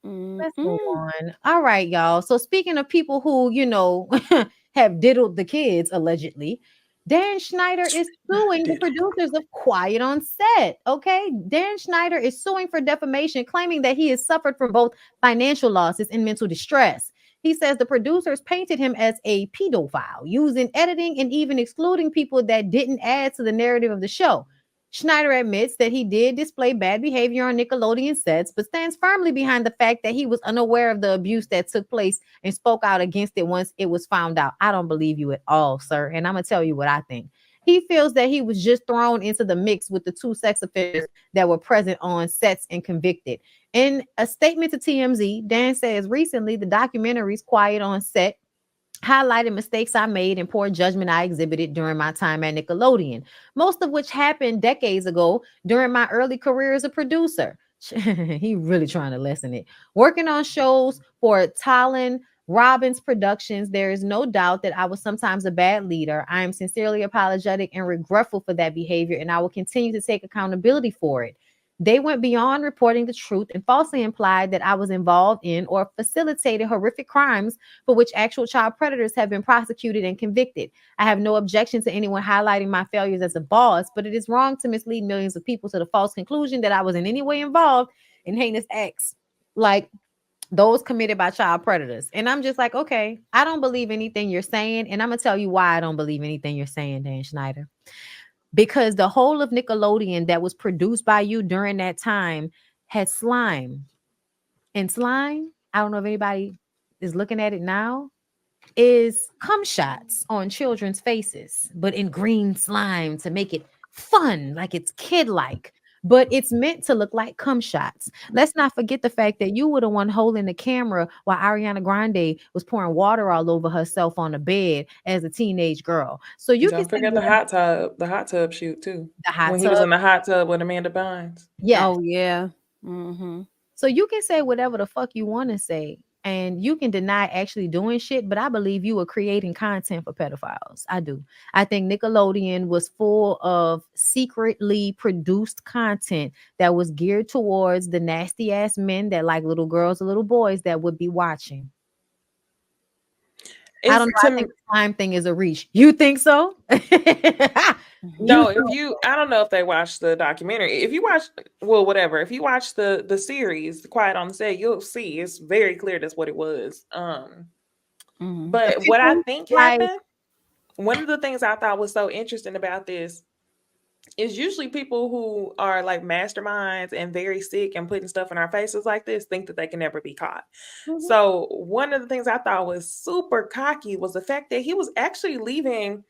Let's move on. All right, y'all. So speaking of people who, have diddled the kids allegedly, Dan Schneider is suing the producers of Quiet on Set. Okay. Dan Schneider is suing for defamation, claiming that he has suffered from both financial losses and mental distress. He says the producers painted him as a pedophile, using editing and even excluding people that didn't add to the narrative of the show. Schneider admits that he did display bad behavior on Nickelodeon sets, but stands firmly behind the fact that he was unaware of the abuse that took place and spoke out against it once it was found out. I don't believe you at all, sir. And I'm going to tell you what I think. He feels that he was just thrown into the mix with the two sex offenders that were present on sets and convicted. In a statement to TMZ, Dan says recently the documentary's Quiet on Set highlighted mistakes I made and poor judgment I exhibited during my time at Nickelodeon, most of which happened decades ago during my early career as a producer. He really trying to lessen it. Working on shows for Talon Robbins Productions, there is no doubt that I was sometimes a bad leader. I am sincerely apologetic and regretful for that behavior, and I will continue to take accountability for it. They went beyond reporting the truth and falsely implied that I was involved in or facilitated horrific crimes for which actual child predators have been prosecuted and convicted. I have no objection to anyone highlighting my failures as a boss, but it is wrong to mislead millions of people to the false conclusion that I was in any way involved in heinous acts like those committed by child predators. And I'm just like, okay, I don't believe anything you're saying. And I'm going to tell you why I don't believe anything you're saying, Dan Schneider. Because the whole of Nickelodeon that was produced by you during that time had slime. And slime, I don't know if anybody is looking at it now, is cum shots on children's faces, but in green slime to make it fun, like it's kid-like. But it's meant to look like cum shots. Let's not forget the fact that you were the one holding the camera while Ariana Grande was pouring water all over herself on the bed as a teenage girl. So you can Don't say forget the hot tub shoot too. the hot When he was tub. in the hot tub with Amanda Bynes. Yes. Oh yeah. Mm-hmm. So you can say whatever the fuck you want to say, and you can deny actually doing shit, but I believe you were creating content for pedophiles. I do. I think Nickelodeon was full of secretly produced content that was geared towards the nasty ass men that like little girls or little boys that would be watching. I It's don't know. I to think the slime thing is a reach. You think so? You No, if you, I don't know if they watched the documentary. If you watch, well, whatever. If you watch the series, Quiet on the Set, you'll see it's very clear that's what it was. Mm-hmm. But what I typical, think like happened, one of the things I thought was so interesting about this is usually people who are like masterminds and very sick and putting stuff in our faces like this think that they can never be caught. mhm. So one of the things I thought was super cocky was the fact that he was actually leaving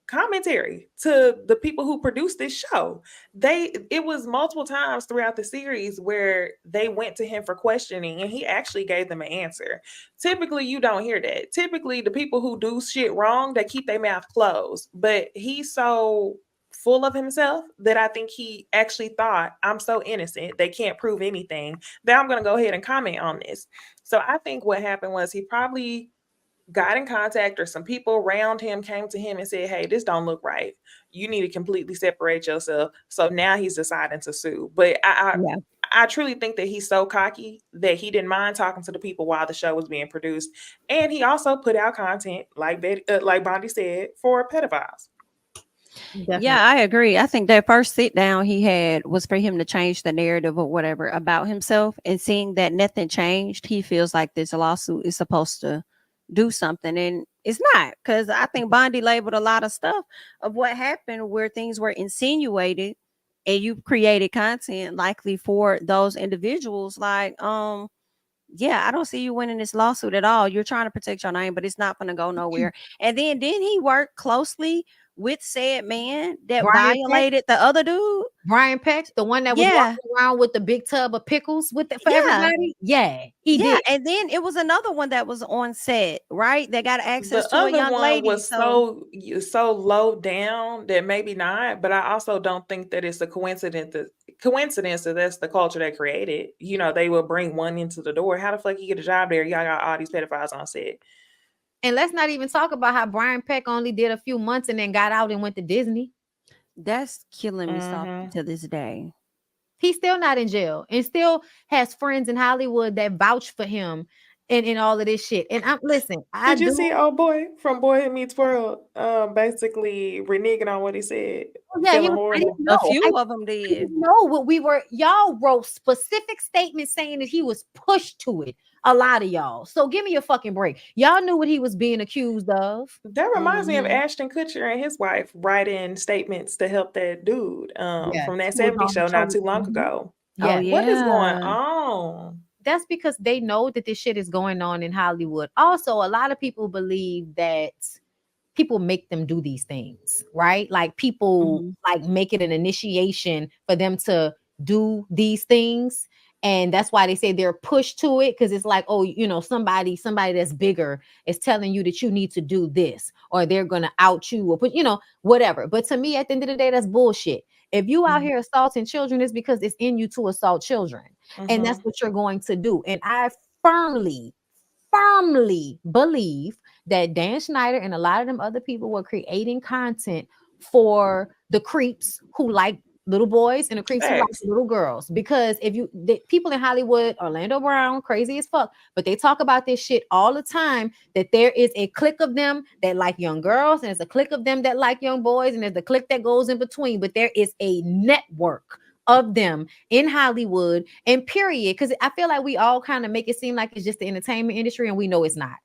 commentary to the people who produced this show. It was multiple times throughout the series where they went to him for questioning and he actually gave them an answer. Typically you don't hear that. Typically the people who do shit wrong, they keep their mouth closed, but he's so full of himself that I think he actually thought, I'm so innocent, they can't prove anything, that I'm going to go ahead and comment on this. So I think what happened was he probably got in contact or some people around him came to him and said, hey, this don't look right. You need to completely separate yourself. So now he's deciding to sue. But Yeah. I truly think that he's so cocky that he didn't mind talking to the people while the show was being produced. And he also put out content, like Bondy said, for pedophiles. Yeah, Definitely. I agree. I think that first sit down he had was for him to change the narrative or whatever about himself. And seeing that nothing changed, he feels like this lawsuit is supposed to do something. And it's not, because I think Bondi labeled a lot of stuff of what happened where things were insinuated and you created content likely for those individuals. Like, yeah, I don't see you winning this lawsuit at all. You're trying to protect your name, but it's not going to go nowhere. And then didn't he work closely with said man that Brian Peck. violated the other dude? Brian Peck, the one that was Yeah, walking around with the big tub of pickles with it for yeah, everybody. Yeah, he yeah. did. And then it was another one that was on set, right? That got access The to a other young one lady. was So so low down that maybe not, but I also don't think that it's a coincidence that that's the culture they created. You know, they will bring one into the door. How the fuck you get a job there? Y'all got all these pedophiles on set. And let's not even talk about how Brian Peck only did a few months and then got out and went to Disney. that's killing me softly Mm-hmm. to this day. He's still not in jail and still has friends in Hollywood that vouch for him and all of this shit. And I'm listen, I Did you do. see old boy from Boy Who Meets World basically reneging on what he said, Oh, yeah, feeling I didn't horrible? A know. few of them I did. didn't know what we were. Y'all wrote specific statements saying that he was pushed to it. A lot of y'all. So give me a fucking break. Y'all knew what he was being accused of. That reminds me of Mhm. Ashton Kutcher and his wife writing statements to help that dude Yes, from that who was 70s on the show not show. too long Mhm. ago. Oh Yes. What is going yeah. on? That's because they know that this shit is going on in Hollywood. Also, a lot of people believe that people make them do these things, right? Like people Mhm. like make it an initiation for them to do these things. And that's why they say they're pushed to it because it's like, oh, somebody that's bigger is telling you that you need to do this, or they're gonna out you or put, whatever. But to me, at the end of the day, that's bullshit. If you out Mhm. here assaulting children, it's because it's in you to assault children. And that's Mhm. what you're going to do. And I firmly, firmly believe that Dan Schneider and a lot of them other people were creating content for the creeps who like little boys and the creeps who like Facts. little girls. Because if the people in Hollywood, Orlando Brown, crazy as fuck, but they talk about this shit all the time, that there is a clique of them that like young girls, and there's a clique of them that like young boys, and there's the clique that goes in between. But there is a network of them in Hollywood and period. Because I feel like we all kind of make it seem like it's just the entertainment industry, and we know it's not.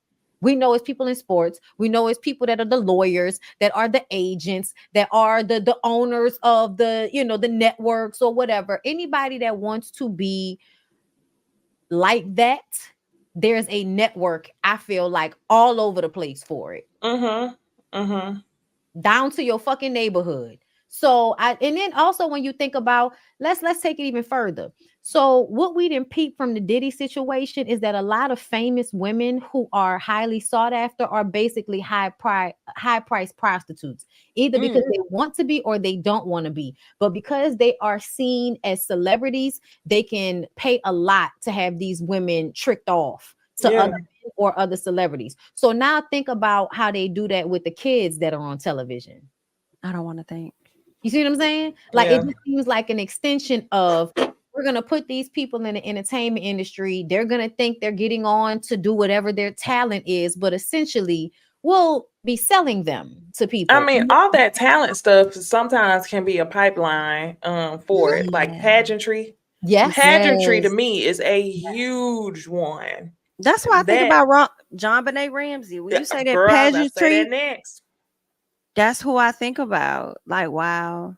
We know it's people in sports. We know it's people that are the lawyers, that are the agents, that are the owners of the networks or whatever. Anybody that wants to be like that, there's a network, I feel like, all over the place for it, Mhm. Mhm. down to your fucking neighborhood. So and then also when you think about, let's take it even further. So what we didn't peep from the Diddy situation is that a lot of famous women who are highly sought after are basically high price prostitutes, either because Mm. they want to be or they don't want to be. But because they are seen as celebrities, they can pay a lot to have these women tricked off to other Yeah. men or other celebrities. So now think about how they do that with the kids that are on television. I don't want to think. You see what I'm saying? Like it Yeah. just seems like an extension of, we're gonna put these people in the entertainment industry. They're gonna think they're getting on to do whatever their talent is, but essentially we'll be selling them to I people. mean, all that talent stuff sometimes can be a pipeline for it, like Yeah. pageantry. Yes. Pageantry to Yes. me is a huge one. That's why I think That about John Benet Ramsey. When you say that girl, I was about to say that pageantry, next. that's who I think about. Like, wow,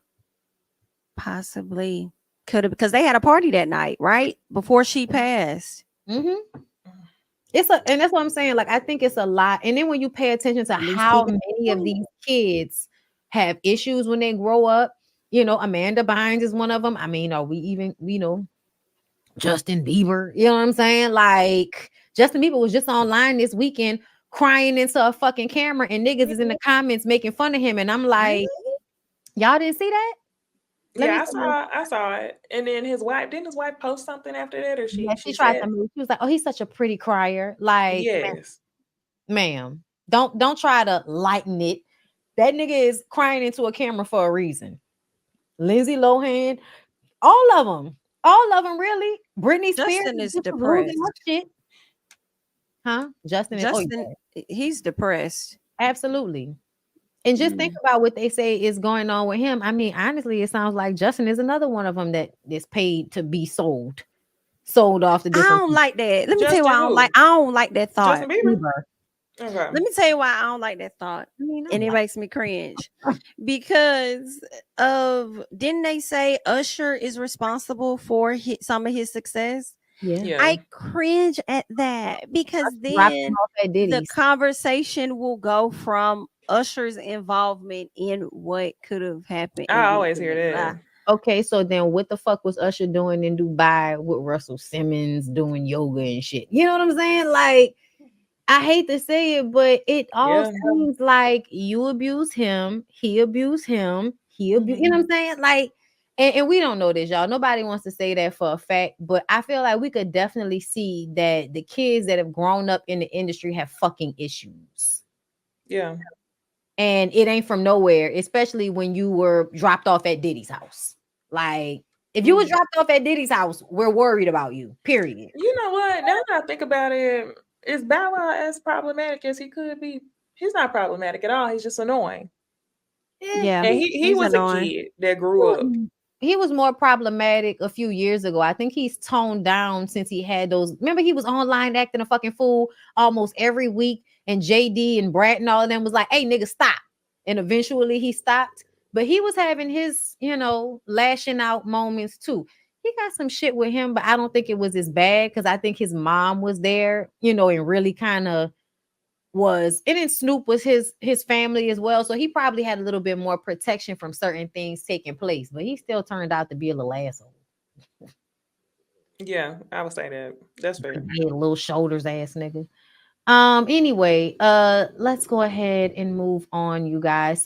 possibly could have, because they had a party that night, right? Before she passed. Mm-hmm. And that's what I'm saying. Like, I think it's a lot. And then when you pay attention to At least how he got many of money. these kids have issues when they grow up, Amanda Bynes is one of them. I mean, are we even, Justin Bieber? You know what I'm saying? Like, Justin Bieber was just online this weekend crying into a fucking camera, and niggas is in the comments making fun of him. And I'm like, y'all didn't see that? Let me Yeah, tell you. I saw it. And then his wife, didn't his wife post something after that, or Yeah, she she tried to said, move. She was like, oh, he's such a pretty crier. Like, yes. ma'am, don't try to lighten it. That nigga is crying into a camera for a reason. Lindsay Lohan, all of them, really. Britney Spears Justin is is just losing her depressed. shit, huh? Justin is, oh Justin, yeah, he's depressed. absolutely. And just think Mm. about what they say is going on with him. I mean, honestly, it sounds like Justin is another one of them that is paid to be sold off to I different don't people. like that. Let me tell you why Justin I don't like. who? I don't like that thought. Justin Bieber? Bieber. Okay. Let me tell you why I don't like that thought, I mean, I and it like, makes me cringe because of, didn't they say Usher is responsible for some of his success? yeah. Yeah. I cringe at that because Dropped him then off at the Diddy's. conversation will go from Usher's involvement in what could have happened I and what always could hear have blah. that. Okay, so then what the fuck was Usher doing in Dubai with Russell Simmons doing yoga and shit? You know what I'm saying? Like, I hate to say it, but it all Yeah. seems like you abuse him, he abused him, Mhm. you know what I'm saying? Like, and we don't know this, y'all. Nobody wants to say that for a fact, but I feel like we could definitely see that the kids that have grown up in the industry have fucking issues. Yeah. And it ain't from nowhere, especially when you were dropped off at Diddy's house. Like, If you was dropped off at Diddy's house, we're worried about you. Period. You know what? Now that I think about it, is Bow Wow as problematic as he could be? He's not problematic at all. He's just annoying. Yeah, And he he's was annoying. a kid that grew up. He was more problematic a few years ago. I think he's toned down since he had those. Remember, he was online acting a fucking fool almost every week, and JD and Brad and all of them was like, "Hey, nigga, stop!" And eventually he stopped. But he was having his, lashing out moments too. He got some shit with him, but I don't think it was as bad because I think his mom was there, and really kind of was, and then Snoop was his family as well, so he probably had a little bit more protection from certain things taking place, but he still turned out to be a little asshole. Yeah, I would say that. That's fair. He had little shoulders ass nigga. Anyway, let's go ahead and move on, you guys.